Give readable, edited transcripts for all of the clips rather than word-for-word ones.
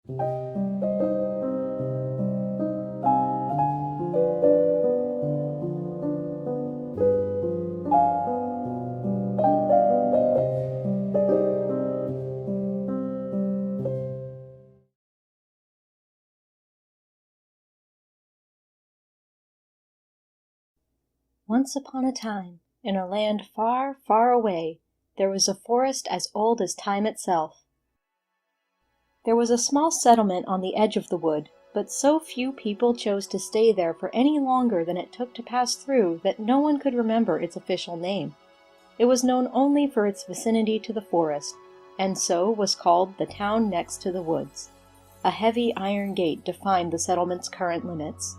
Once upon a time, in a land far, far away, there was a forest as old as time itself. There was a small settlement on the edge of the wood, but so few people chose to stay there for any longer than it took to pass through that no one could remember its official name. It was known only for its vicinity to the forest, and so was called the town next to the woods. A heavy iron gate defined the settlement's current limits.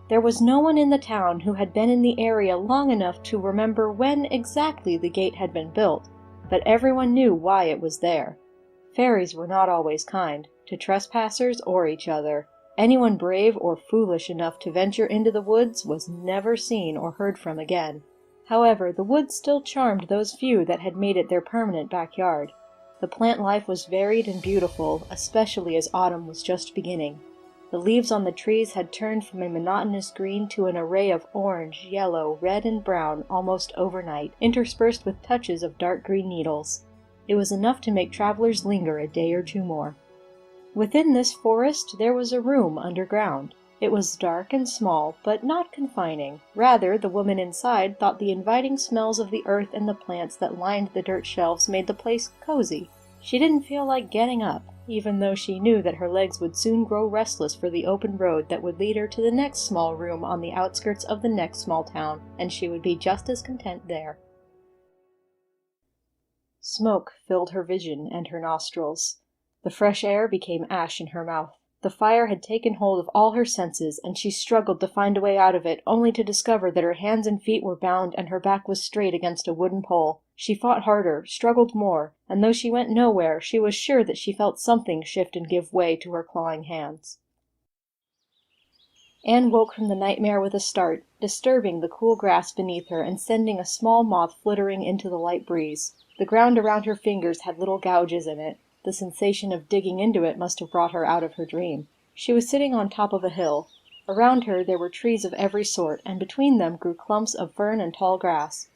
There was no one in the town who had been in the area long enough to remember when exactly the gate had been built, but everyone knew why it was there. Fairies were not always kind, to trespassers or each other. Anyone brave or foolish enough to venture into the woods was never seen or heard from again. However, the woods still charmed those few that had made it their permanent backyard. The plant life was varied and beautiful, especially as autumn was just beginning. The leaves on the trees had turned from a monotonous green to an array of orange, yellow, red, and brown almost overnight, interspersed with touches of dark green needles. It was enough to make travelers linger a day or two more. Within this forest there was a room underground. It was dark and small, but not confining. Rather, the woman inside thought the inviting smells of the earth and the plants that lined the dirt shelves made the place cozy. She didn't feel like getting up, even though she knew that her legs would soon grow restless for the open road that would lead her to the next small room on the outskirts of the next small town, and she would be just as content there. Smoke filled her vision and her nostrils. The fresh air became ash in her mouth. The fire had taken hold of all her senses, and she struggled to find a way out of it, only to discover that her hands and feet were bound and her back was straight against a wooden pole. She fought harder, struggled more, and though she went nowhere, she was sure that she felt something shift and give way to her clawing hands. Anne woke from the nightmare with a start, disturbing the cool grass beneath her and sending a small moth flittering into the light breeze. The ground around her fingers had little gouges in it. The sensation of digging into it must have brought her out of her dream. She was sitting on top of a hill. Around her there were trees of every sort, and between them grew clumps of fern and tall grass.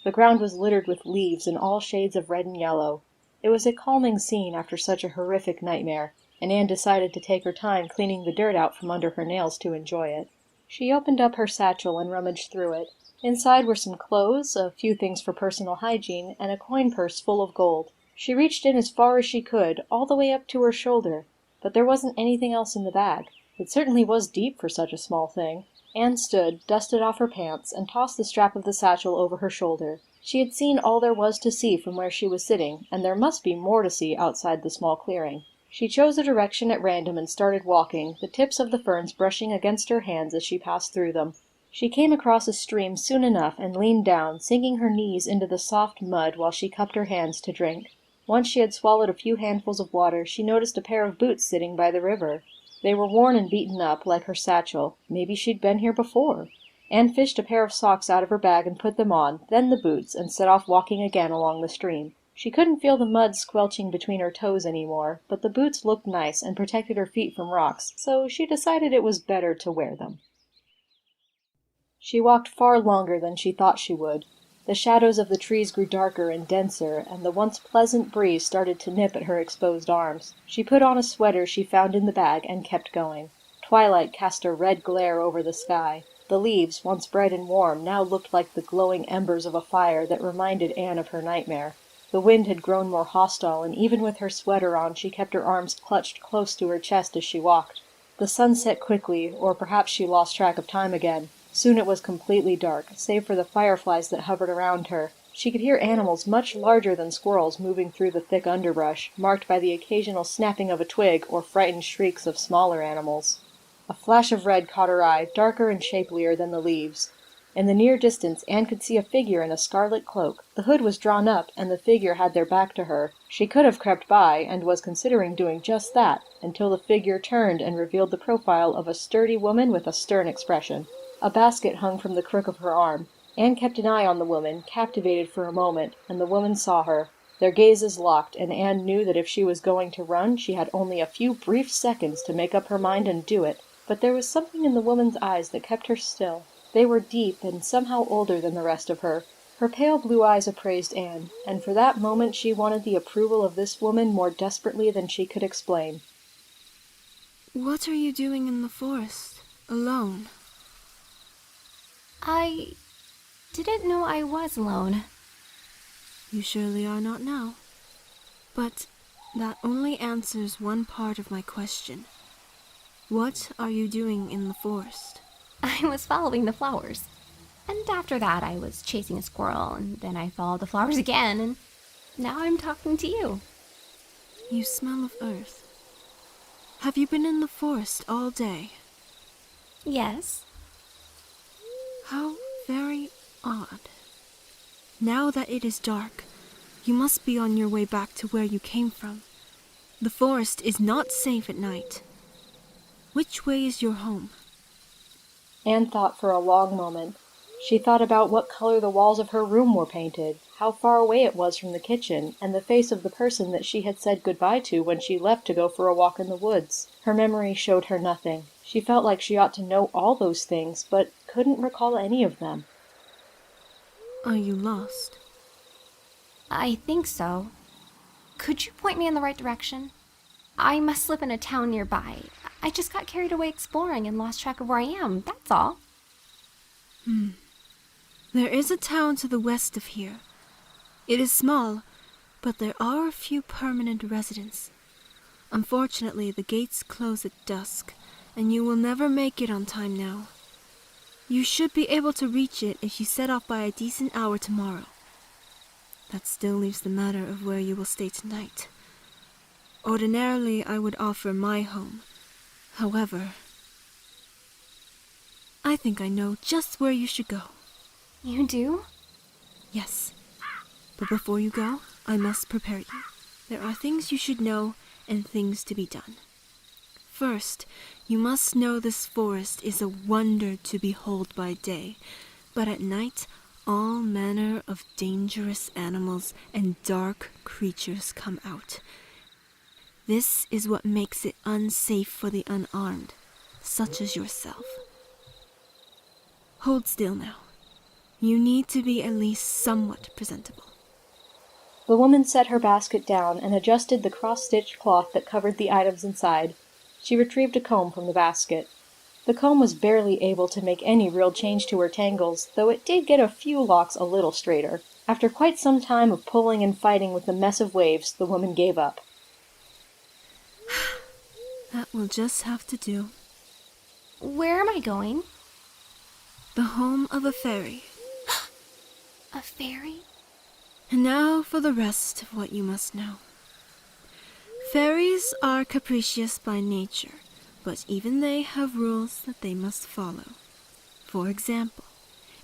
The ground was littered with leaves in all shades of red and yellow. It was a calming scene after such a horrific nightmare, and Anne decided to take her time cleaning the dirt out from under her nails to enjoy it. She opened up her satchel and rummaged through it. Inside were some clothes, a few things for personal hygiene, and a coin purse full of gold. She reached in as far as she could, all the way up to her shoulder, but there wasn't anything else in the bag. It certainly was deep for such a small thing. Anne stood, dusted off her pants, and tossed the strap of the satchel over her shoulder. She had seen all there was to see from where she was sitting, and there must be more to see outside the small clearing. She chose a direction at random and started walking, the tips of the ferns brushing against her hands as she passed through them. She came across a stream soon enough and leaned down, sinking her knees into the soft mud while she cupped her hands to drink. Once she had swallowed a few handfuls of water, she noticed a pair of boots sitting by the river. They were worn and beaten up, like her satchel. Maybe she'd been here before. Anne fished a pair of socks out of her bag and put them on, then the boots, and set off walking again along the stream. She couldn't feel the mud squelching between her toes any more, but the boots looked nice and protected her feet from rocks, so she decided it was better to wear them. She walked far longer than she thought she would. The shadows of the trees grew darker and denser, and the once pleasant breeze started to nip at her exposed arms. She put on a sweater she found in the bag and kept going. Twilight cast a red glare over the sky. The leaves, once bright and warm, now looked like the glowing embers of a fire that reminded Anne of her nightmare. The wind had grown more hostile, and even with her sweater on she kept her arms clutched close to her chest as she walked. The sun set quickly, or perhaps she lost track of time again. Soon it was completely dark, save for the fireflies that hovered around her. She could hear animals much larger than squirrels moving through the thick underbrush, marked by the occasional snapping of a twig or frightened shrieks of smaller animals. A flash of red caught her eye, darker and shapelier than the leaves. In the near distance Anne could see a figure in a scarlet cloak. The hood was drawn up, and the figure had their back to her. She could have crept by, and was considering doing just that, until the figure turned and revealed the profile of a sturdy woman with a stern expression. A basket hung from the crook of her arm. Anne kept an eye on the woman, captivated for a moment, and the woman saw her. Their gazes locked, and Anne knew that if she was going to run, she had only a few brief seconds to make up her mind and do it. But there was something in the woman's eyes that kept her still. They were deep and somehow older than the rest of her. Her pale blue eyes appraised Anne, and for that moment she wanted the approval of this woman more desperately than she could explain. What are you doing in the forest, alone? I didn't know I was alone. You surely are not now. But that only answers one part of my question. What are you doing in the forest? I was following the flowers. And after that, I was chasing a squirrel, and then I followed the flowers again, and now I'm talking to you. You smell of earth. Have you been in the forest all day? Yes. How very odd. Now that it is dark, you must be on your way back to where you came from. The forest is not safe at night. Which way is your home? Anne thought for a long moment. She thought about what color the walls of her room were painted, how far away it was from the kitchen, and the face of the person that she had said goodbye to when she left to go for a walk in the woods. Her memory showed her nothing. She felt like she ought to know all those things, but couldn't recall any of them. Are you lost? I think so. Could you point me in the right direction? I must live in a town nearby. I just got carried away exploring and lost track of where I am, that's all. There is a town to the west of here. It is small, but there are a few permanent residents. Unfortunately, the gates close at dusk, and you will never make it on time now. You should be able to reach it if you set off by a decent hour tomorrow. That still leaves the matter of where you will stay tonight. Ordinarily, I would offer my home. However, I think I know just where you should go. You do? Yes. But before you go, I must prepare you. There are things you should know and things to be done. First, you must know this forest is a wonder to behold by day, but at night all manner of dangerous animals and dark creatures come out. This is what makes it unsafe for the unarmed, such as yourself. Hold still now. You need to be at least somewhat presentable. The woman set her basket down and adjusted the cross-stitched cloth that covered the items inside. She retrieved a comb from the basket. The comb was barely able to make any real change to her tangles, though it did get a few locks a little straighter. After quite some time of pulling and fighting with the mess of waves, the woman gave up. That will just have to do. Where am I going? The home of a fairy. A fairy? And now for the rest of what you must know. Fairies are capricious by nature, but even they have rules that they must follow. For example,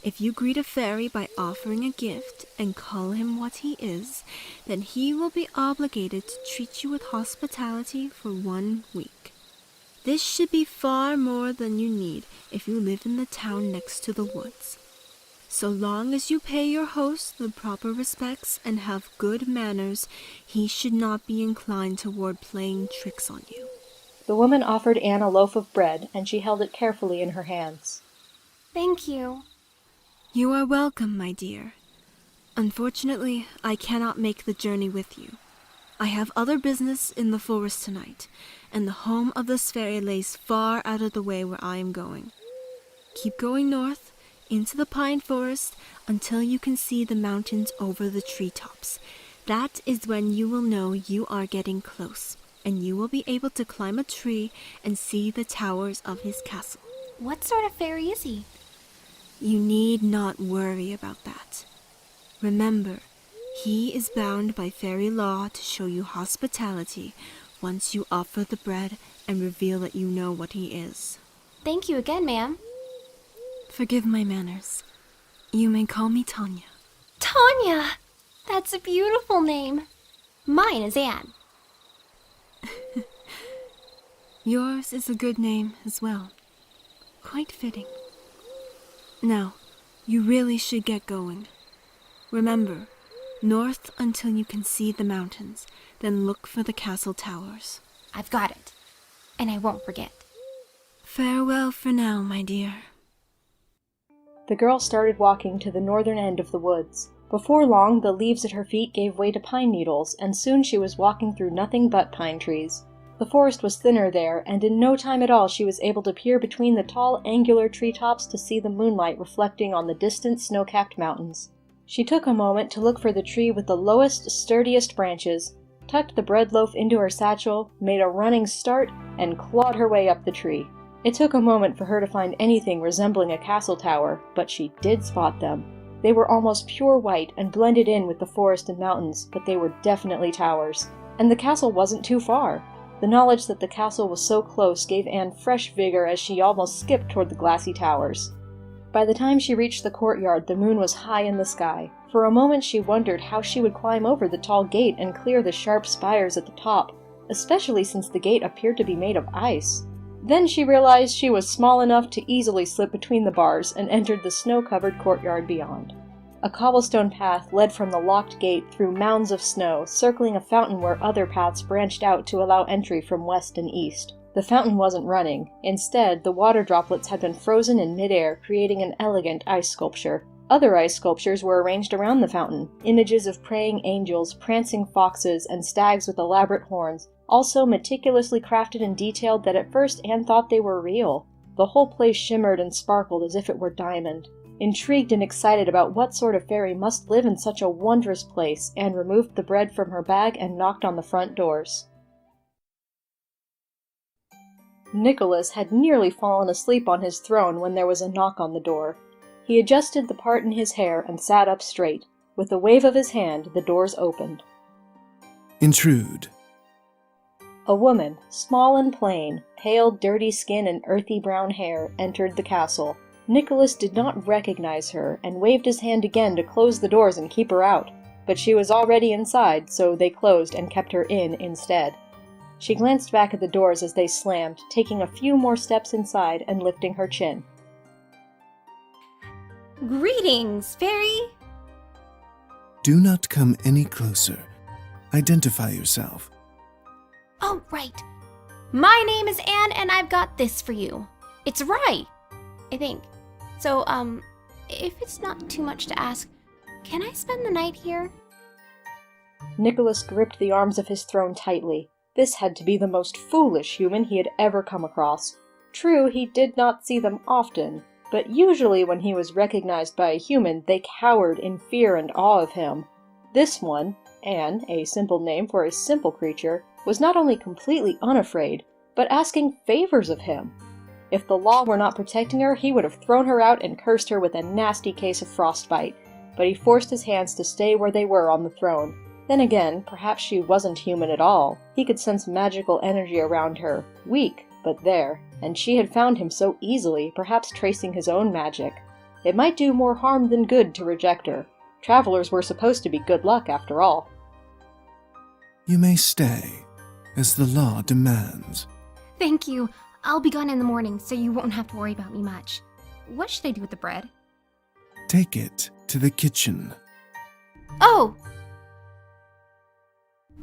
if you greet a fairy by offering a gift and call him what he is, then he will be obligated to treat you with hospitality for 1 week. This should be far more than you need if you live in the town next to the woods. So long as you pay your host the proper respects and have good manners, he should not be inclined toward playing tricks on you. The woman offered Anne a loaf of bread, and she held it carefully in her hands. Thank you. You are welcome, my dear. Unfortunately, I cannot make the journey with you. I have other business in the forest tonight, and the home of this fairy lays far out of the way where I am going. Keep going north, into the pine forest, until you can see the mountains over the treetops. That is when you will know you are getting close, and you will be able to climb a tree and see the towers of his castle. What sort of fairy is he? You need not worry about that. Remember, he is bound by fairy law to show you hospitality once you offer the bread and reveal that you know what he is. Thank you again, ma'am. Forgive my manners. You may call me Tanya. Tanya! That's a beautiful name. Mine is Anne. Yours is a good name as well. Quite fitting. Now, you really should get going. Remember, North until you can see the mountains, then look for the castle towers. I've got it. And I won't forget. Farewell for now, my dear. The girl started walking to the northern end of the woods. Before long, the leaves at her feet gave way to pine needles, and soon she was walking through nothing but pine trees. The forest was thinner there, and in no time at all she was able to peer between the tall, angular treetops to see the moonlight reflecting on the distant snow-capped mountains. She took a moment to look for the tree with the lowest, sturdiest branches, tucked the bread loaf into her satchel, made a running start, and clawed her way up the tree. It took a moment for her to find anything resembling a castle tower, but she did spot them. They were almost pure white and blended in with the forest and mountains, but they were definitely towers. And the castle wasn't too far. The knowledge that the castle was so close gave Anne fresh vigor as she almost skipped toward the glassy towers. By the time she reached the courtyard, the moon was high in the sky. For a moment she wondered how she would climb over the tall gate and clear the sharp spires at the top, especially since the gate appeared to be made of ice. Then she realized she was small enough to easily slip between the bars and entered the snow-covered courtyard beyond. A cobblestone path led from the locked gate through mounds of snow, circling a fountain where other paths branched out to allow entry from west and east. The fountain wasn't running. Instead, the water droplets had been frozen in midair, creating an elegant ice sculpture. Other ice sculptures were arranged around the fountain, images of praying angels, prancing foxes, and stags with elaborate horns, all so meticulously crafted and detailed that at first Anne thought they were real. The whole place shimmered and sparkled as if it were diamond. Intrigued and excited about what sort of fairy must live in such a wondrous place, Anne removed the bread from her bag and knocked on the front doors. Nicholas had nearly fallen asleep on his throne when there was a knock on the door. He adjusted the part in his hair and sat up straight. With a wave of his hand, the doors opened. Intrude. A woman, small and plain, pale, dirty skin and earthy brown hair, entered the castle. Nicholas did not recognize her, and waved his hand again to close the doors and keep her out. But she was already inside, so they closed and kept her in instead. She glanced back at the doors as they slammed, taking a few more steps inside and lifting her chin. Greetings, fairy! Do not come any closer. Identify yourself. Oh, right. My name is Anne, and I've got this for you. It's Rye, I think. So, if it's not too much to ask, can I spend the night here? Nicholas gripped the arms of his throne tightly. This had to be the most foolish human he had ever come across. True, he did not see them often, but usually when he was recognized by a human, they cowered in fear and awe of him. This one, Anne, a simple name for a simple creature, was not only completely unafraid, but asking favors of him. If the law were not protecting her, he would have thrown her out and cursed her with a nasty case of frostbite, but he forced his hands to stay where they were on the throne. Then again, perhaps she wasn't human at all. He could sense magical energy around her, weak, but there, and she had found him so easily, perhaps tracing his own magic. It might do more harm than good to reject her. Travelers were supposed to be good luck, after all. You may stay, as the law demands. Thank you. I'll be gone in the morning, so you won't have to worry about me much. What should I do with the bread? Take it to the kitchen. Oh!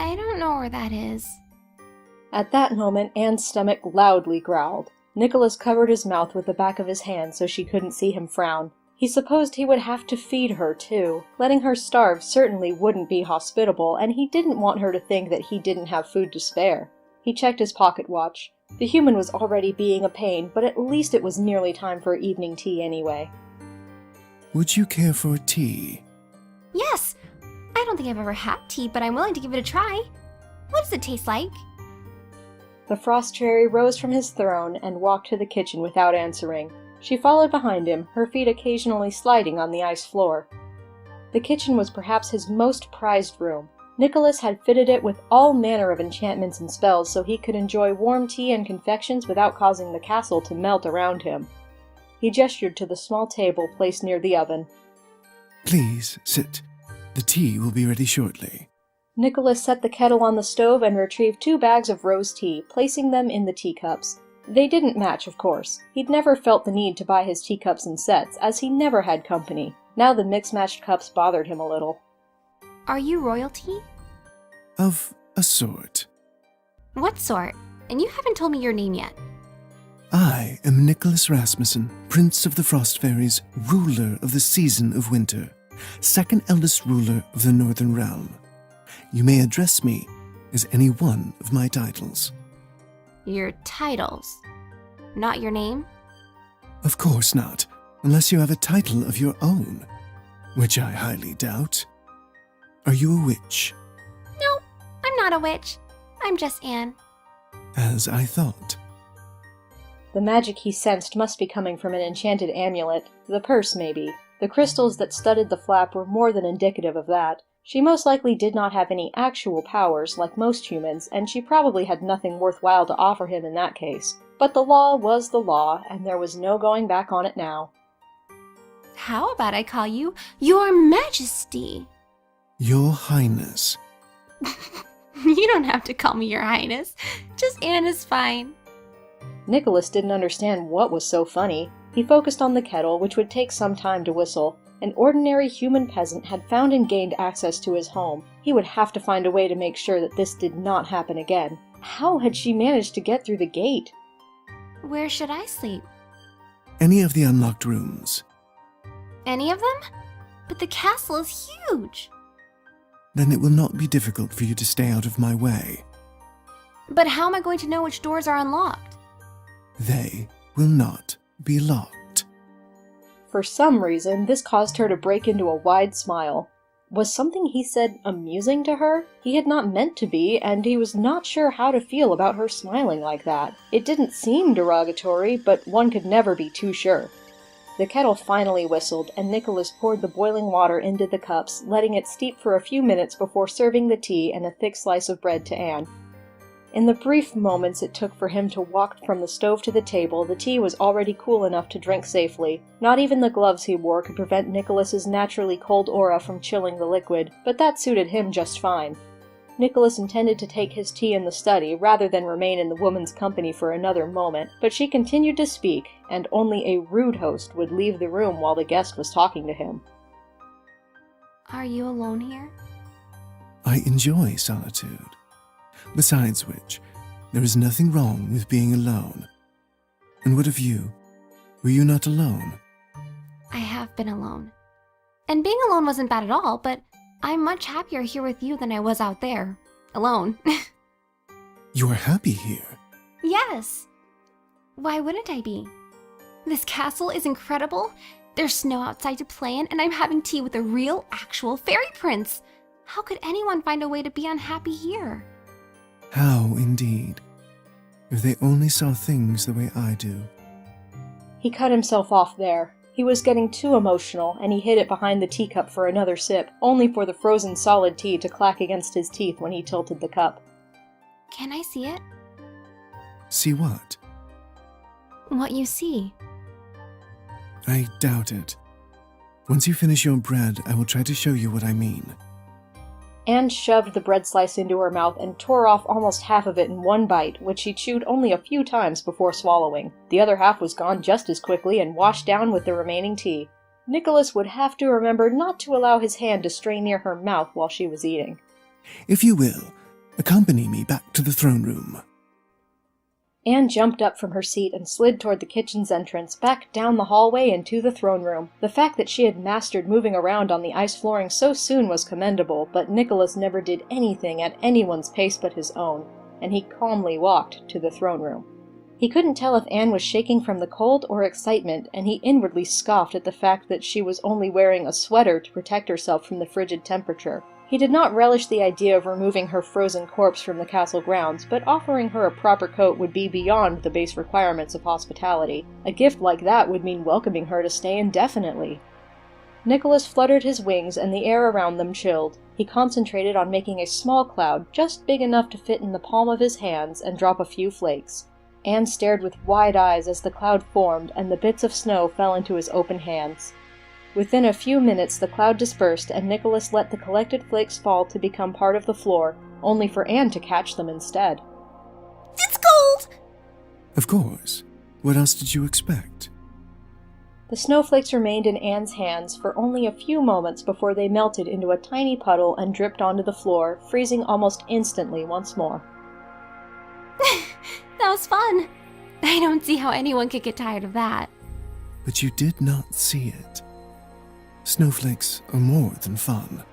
I don't know where that is. At that moment, Anne's stomach loudly growled. Nicholas covered his mouth with the back of his hand so she couldn't see him frown. He supposed he would have to feed her, too. Letting her starve certainly wouldn't be hospitable, and he didn't want her to think that he didn't have food to spare. He checked his pocket watch. The human was already being a pain, but at least it was nearly time for evening tea anyway. Would you care for a tea? Yes! I don't think I've ever had tea, but I'm willing to give it a try. What does it taste like? The frost cherry rose from his throne and walked to the kitchen without answering. She followed behind him, her feet occasionally sliding on the ice floor. The kitchen was perhaps his most prized room. Nicholas had fitted it with all manner of enchantments and spells so he could enjoy warm tea and confections without causing the castle to melt around him. He gestured to the small table placed near the oven. Please, sit. The tea will be ready shortly. Nicholas set the kettle on the stove and retrieved 2 bags of rose tea, placing them in the teacups. They didn't match, of course. He'd never felt the need to buy his teacups in sets, as he never had company. Now the mix-matched cups bothered him a little. Are you royalty? Of a sort. What sort? And you haven't told me your name yet. I am Nicholas Rasmussen, Prince of the Frost Fairies, ruler of the season of winter, second eldest ruler of the Northern Realm. You may address me as any one of my titles. Your titles, not your name? Of course not, unless you have a title of your own, which I highly doubt. Are you a witch? No, I'm not a witch. I'm just Anne. As I thought. The magic he sensed must be coming from an enchanted amulet, the purse maybe. The crystals that studded the flap were more than indicative of that. She most likely did not have any actual powers like most humans, and she probably had nothing worthwhile to offer him in that case. But the law was the law, and there was no going back on it now. How about I call you Your Majesty? Your Highness. You don't have to call me Your Highness. Just Anne is fine. Nicholas didn't understand what was so funny. He focused on the kettle, which would take some time to whistle. An ordinary human peasant had found and gained access to his home. He would have to find a way to make sure that this did not happen again. How had she managed to get through the gate? Where should I sleep? Any of the unlocked rooms. Any of them? But the castle is huge. Then it will not be difficult for you to stay out of my way. But how am I going to know which doors are unlocked? They will not be locked. For some reason, this caused her to break into a wide smile. Was something he said amusing to her? He had not meant to be, and he was not sure how to feel about her smiling like that. It didn't seem derogatory, but one could never be too sure. The kettle finally whistled, and Nicholas poured the boiling water into the cups, letting it steep for a few minutes before serving the tea and a thick slice of bread to Anne. In the brief moments it took for him to walk from the stove to the table, the tea was already cool enough to drink safely. Not even the gloves he wore could prevent Nicholas's naturally cold aura from chilling the liquid, but that suited him just fine. Nicholas intended to take his tea in the study rather than remain in the woman's company for another moment, but she continued to speak, and only a rude host would leave the room while the guest was talking to him. Are you alone here? I enjoy solitude. Besides which, there is nothing wrong with being alone. And what of you? Were you not alone? I have been alone. And being alone wasn't bad at all, but I'm much happier here with you than I was out there. Alone. You are happy here? Yes. Why wouldn't I be? This castle is incredible. There's snow outside to play in, and I'm having tea with a real, actual fairy prince. How could anyone find a way to be unhappy here? How indeed. If they only saw things the way I do. He cut himself off there. He was getting too emotional, and he hid it behind the teacup for another sip, only for the frozen solid tea to clack against his teeth when he tilted the cup. Can I see it? See what? What you see. I doubt it. Once you finish your bread, I will try to show you what I mean. Anne shoved the bread slice into her mouth and tore off almost half of it in one bite, which she chewed only a few times before swallowing. The other half was gone just as quickly and washed down with the remaining tea. Nicholas would have to remember not to allow his hand to stray near her mouth while she was eating. If you will, accompany me back to the throne room. Anne jumped up from her seat and slid toward the kitchen's entrance, back down the hallway and to the throne room. The fact that she had mastered moving around on the ice flooring so soon was commendable, but Nicholas never did anything at anyone's pace but his own, and he calmly walked to the throne room. He couldn't tell if Anne was shaking from the cold or excitement, and he inwardly scoffed at the fact that she was only wearing a sweater to protect herself from the frigid temperature. He did not relish the idea of removing her frozen corpse from the castle grounds, but offering her a proper coat would be beyond the base requirements of hospitality. A gift like that would mean welcoming her to stay indefinitely. Nicholas fluttered his wings, and the air around them chilled. He concentrated on making a small cloud, just big enough to fit in the palm of his hands and drop a few flakes. Anne stared with wide eyes as the cloud formed, and the bits of snow fell into his open hands. Within a few minutes the cloud dispersed, and Nicholas let the collected flakes fall to become part of the floor, only for Anne to catch them instead. It's cold! Of course. What else did you expect? The snowflakes remained in Anne's hands for only a few moments before they melted into a tiny puddle and dripped onto the floor, freezing almost instantly once more. That was fun. I don't see how anyone could get tired of that. But you did not see it. Snowflakes are more than fun.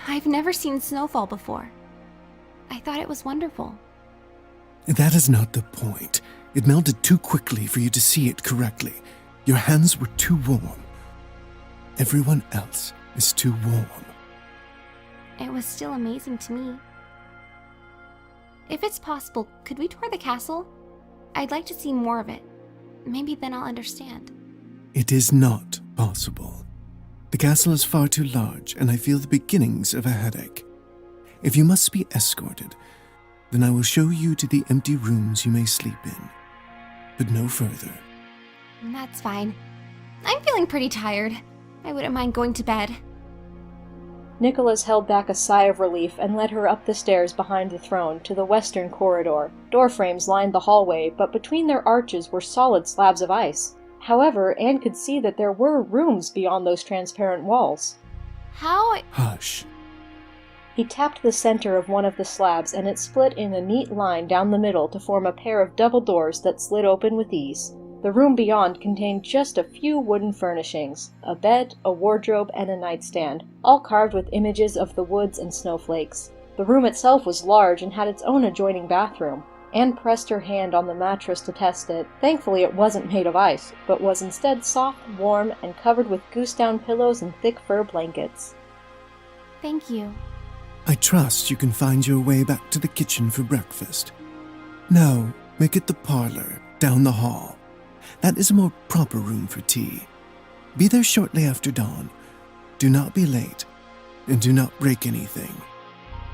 I've never seen snowfall before. I thought it was wonderful. That is not the point. It melted too quickly for you to see it correctly. Your hands were too warm. Everyone else is too warm. It was still amazing to me. If it's possible, could we tour the castle? I'd like to see more of it. Maybe then I'll understand. It is not possible. The castle is far too large, and I feel the beginnings of a headache. If you must be escorted, then I will show you to the empty rooms you may sleep in. But no further. That's fine. I'm feeling pretty tired. I wouldn't mind going to bed. Nicholas held back a sigh of relief and led her up the stairs behind the throne to the western corridor. Door frames lined the hallway, but between their arches were solid slabs of ice. However, Anne could see that there were rooms beyond those transparent walls. How? Hush. He tapped the center of one of the slabs, and it split in a neat line down the middle to form a pair of double doors that slid open with ease. The room beyond contained just a few wooden furnishings, a bed, a wardrobe, and a nightstand, all carved with images of the woods and snowflakes. The room itself was large and had its own adjoining bathroom. Anne pressed her hand on the mattress to test it. Thankfully it wasn't made of ice, but was instead soft, warm, and covered with goose-down pillows and thick fur blankets. Thank you. I trust you can find your way back to the kitchen for breakfast. Now, make it the parlor, down the hall. That is a more proper room for tea. Be there shortly after dawn. Do not be late, and do not break anything.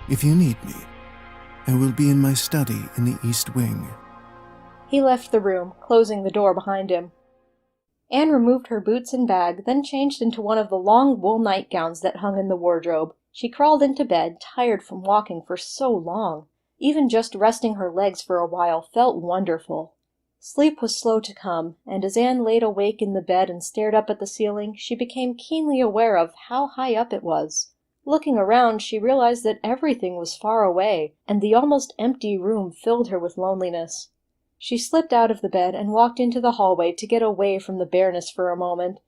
If you need me, I will be in my study in the east wing. He left the room, closing the door behind him. Anne removed her boots and bag, then changed into one of the long wool nightgowns that hung in the wardrobe. She crawled into bed, tired from walking for so long. Even just resting her legs for a while felt wonderful. Sleep was slow to come, and as Anne laid awake in the bed and stared up at the ceiling, she became keenly aware of how high up it was. Looking around, she realized that everything was far away, and the almost empty room filled her with loneliness. She slipped out of the bed and walked into the hallway to get away from the bareness for a moment.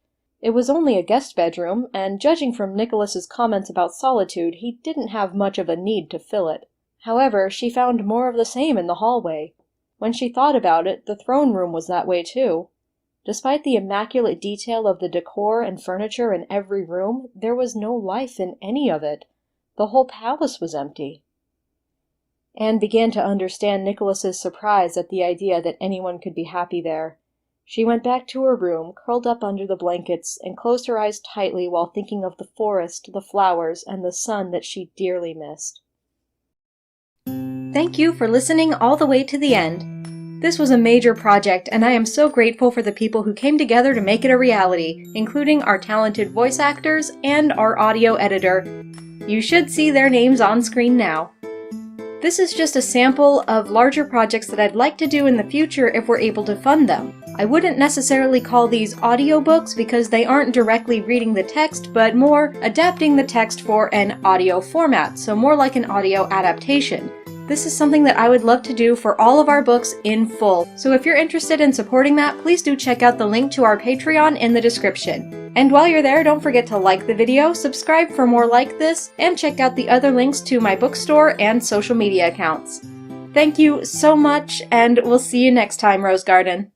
It was only a guest bedroom, and judging from Nicholas's comments about solitude, he didn't have much of a need to fill it. However, she found more of the same in the hallway. When she thought about it, the throne room was that way too. Despite the immaculate detail of the decor and furniture in every room, there was no life in any of it. The whole palace was empty. Anne began to understand Nicholas's surprise at the idea that anyone could be happy there. She went back to her room, curled up under the blankets, and closed her eyes tightly while thinking of the forest, the flowers, and the sun that she dearly missed. Thank you for listening all the way to the end. This was a major project, and I am so grateful for the people who came together to make it a reality, including our talented voice actors and our audio editor. You should see their names on screen now. This is just a sample of larger projects that I'd like to do in the future if we're able to fund them. I wouldn't necessarily call these audiobooks because they aren't directly reading the text, but more adapting the text for an audio format, so more like an audio adaptation. This is something that I would love to do for all of our books in full, so if you're interested in supporting that, please do check out the link to our Patreon in the description. And while you're there, don't forget to like the video, subscribe for more like this, and check out the other links to my bookstore and social media accounts. Thank you so much, and we'll see you next time, Rose Garden.